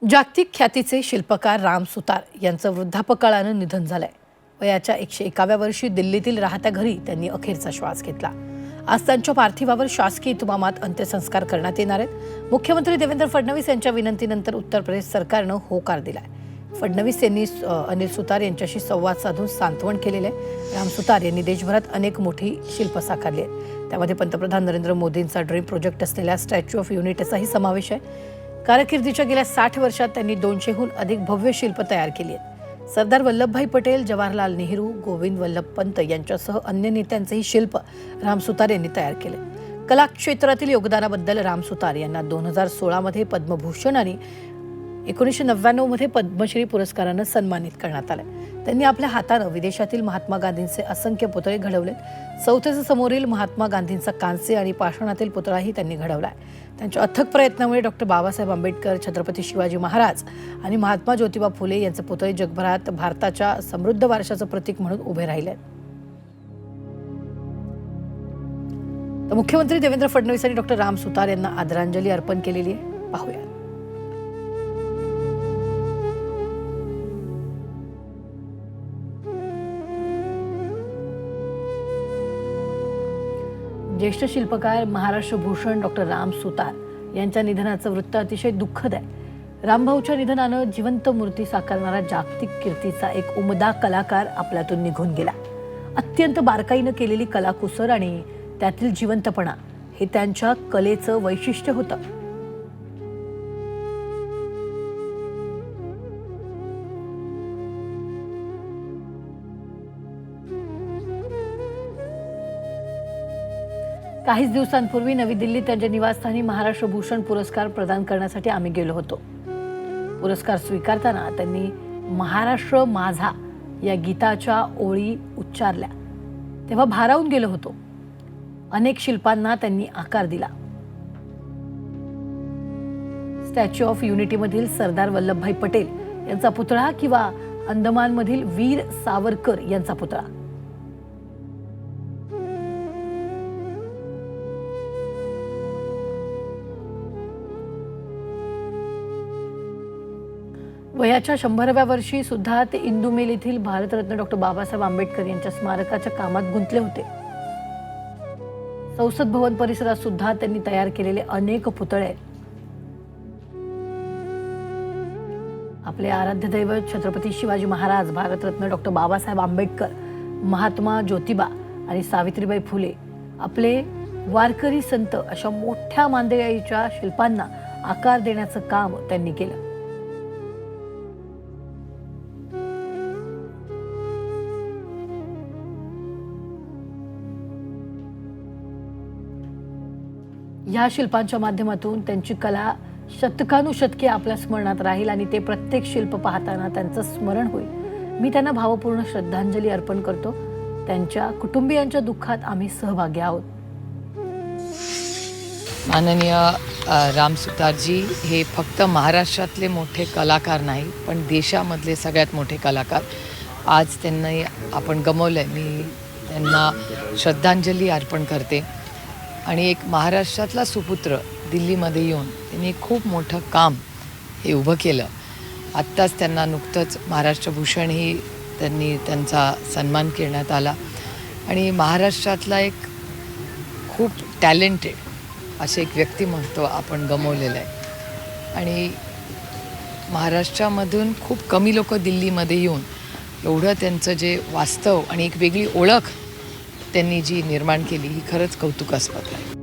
जागतिक ख्यातीचे शिल्पकार राम सुतार यांचं वृद्धापकाळानं निधन झालंय। वयाच्या 101व्या वर्षी दिल्लीतील राहत्या घरी त्यांनी अखेरचा श्वास घेतला। आज त्यांच्या पार्थिवावर शासकीय इतमामात अंत्यसंस्कार करण्यात येणार आहेत। मुख्यमंत्री देवेंद्र फडणवीस यांच्या विनंतीनंतर उत्तर प्रदेश सरकारनं होकार दिलाय। फडणवीस यांनी अनिल सुतार यांच्याशी संवाद साधून सांत्वन केलेले आहे। राम सुतार यांनी देशभरात अनेक मोठी शिल्प साकारली आहेत। त्यामध्ये पंतप्रधान नरेंद्र मोदींचा ड्रीम प्रोजेक्ट असलेल्या स्टॅच्यू ऑफ युनिटीचाही समावेश आहे। कारकिर्दीच्या गेल्या 60 वर्षात त्यांनी 200हून अधिक भव्य शिल्प तयार केली आहेत। सरदार वल्लभभाई पटेल, जवाहरलाल नेहरू, गोविंद वल्लभ पंत यांच्यासह अन्य नेत्यांचेही शिल्प राम सुतार यांनी तयार केले। कला क्षेत्रातील योगदानाबद्दल राम सुतार यांना 2016 मध्ये पद्मभूषण आणि 1999 मध्ये पद्मश्री पुरस्कारानं सन्मानित करण्यात आले। त्यांनी आपल्या हातानं विदेशातील महात्मा गांधींचे असंख्य पुतळे घडवले। चौथ्याच्या समोरील महात्मा गांधींचा कांस्य आणि पाषाणातील पुतळाही त्यांनी घडवलाय। त्यांच्या अथक प्रयत्नामुळे डॉक्टर बाबासाहेब आंबेडकर, छत्रपती शिवाजी महाराज आणि महात्मा ज्योतिबा फुले यांचे पुतळे जगभरात भारताच्या समृद्ध वारशाचं प्रतीक म्हणून उभे राहिले। तर मुख्यमंत्री देवेंद्र फडणवीस यांनी डॉक्टर राम सुतार यांना आदरांजली अर्पण केलेली आहे। पाहूया। ज्येष्ठ शिल्पकार महाराष्ट्र भूषण डॉक्टर राम सुतार यांच्या निधनाचं वृत्त अतिशय दुःखद आहे। रामभाऊच्या निधनानं जिवंत मूर्ती साकारणारा जागतिक कीर्तीचा एक उमदा कलाकार आपल्यातून निघून गेला। अत्यंत बारकाईनं केलेली कलाकुसर आणि त्यातील जिवंतपणा हे त्यांच्या कलेचं वैशिष्ट्य होतं। काहीच दिवसांपूर्वी नवी दिल्लीत त्यांच्या निवासस्थानी महाराष्ट्र भूषण पुरस्कार प्रदान करण्यासाठी आम्ही गेलो होतो। पुरस्कार स्वीकारताना त्यांनी महाराष्ट्र माझा या गीताच्या ओळी उच्चारल्या तेव्हा भारावून गेलो होतो। अनेक शिल्पांना त्यांनी आकार दिला। स्टॅच्यू ऑफ युनिटीमधील सरदार वल्लभभाई पटेल यांचा पुतळा किंवा अंदमानमधील वीर सावरकर यांचा पुतळा। वयाच्या 100व्या वर्षी सुद्धा ते इंदुमिल येथील भारतरत्न डॉक्टर बाबासाहेब आंबेडकर यांच्या स्मारकाच्या कामात गुंतले होते। संसद भवन परिसरात सुद्धा त्यांनी तयार केलेले अनेक पुतळे आपले आराध्य दैवत छत्रपती शिवाजी महाराज, भारतरत्न डॉक्टर बाबासाहेब आंबेडकर, महात्मा ज्योतिबा आणि सावित्रीबाई फुले, आपले वारकरी संत अशा मोठ्या मांदियाळीच्या शिल्पांना आकार देण्याचं काम त्यांनी केलं। या शिल्पांच्या माध्यमातून त्यांची कला शतकानुशतके आपल्या स्मरणात राहील आणि ते प्रत्येक शिल्प पाहताना त्यांचं स्मरण होईल। मी त्यांना भावपूर्ण श्रद्धांजली अर्पण करतो। त्यांच्या कुटुंबियांच्या दुःखात आम्ही सहभागी आहोत। माननीय राम सुतारजी हे फक्त महाराष्ट्रातले मोठे कलाकार नाही पण देशामधले सगळ्यात मोठे कलाकार। आज त्यांना आपण गमावलंय। मी त्यांना श्रद्धांजली अर्पण करते आणि एक महाराष्ट्रातला सुपुत्र दिल्लीमध्ये येऊन त्यांनी खूप मोठं काम हे उभं केलं। आत्ताच त्यांना नुकतंच महाराष्ट्र भूषणही त्यांचा सन्मान करण्यात आला आणि महाराष्ट्रातला एक खूप टॅलेंटेड असे एक व्यक्तिमत्व आपण गमावलेलं आहे आणि महाराष्ट्रामधून खूप कमी लोक दिल्लीमध्ये येऊन एवढं त्यांचं जे वास्तव आणि एक वेगळी ओळख त्यांनी जी निर्माण केली ही खरंच कौतुकास्पद आहे।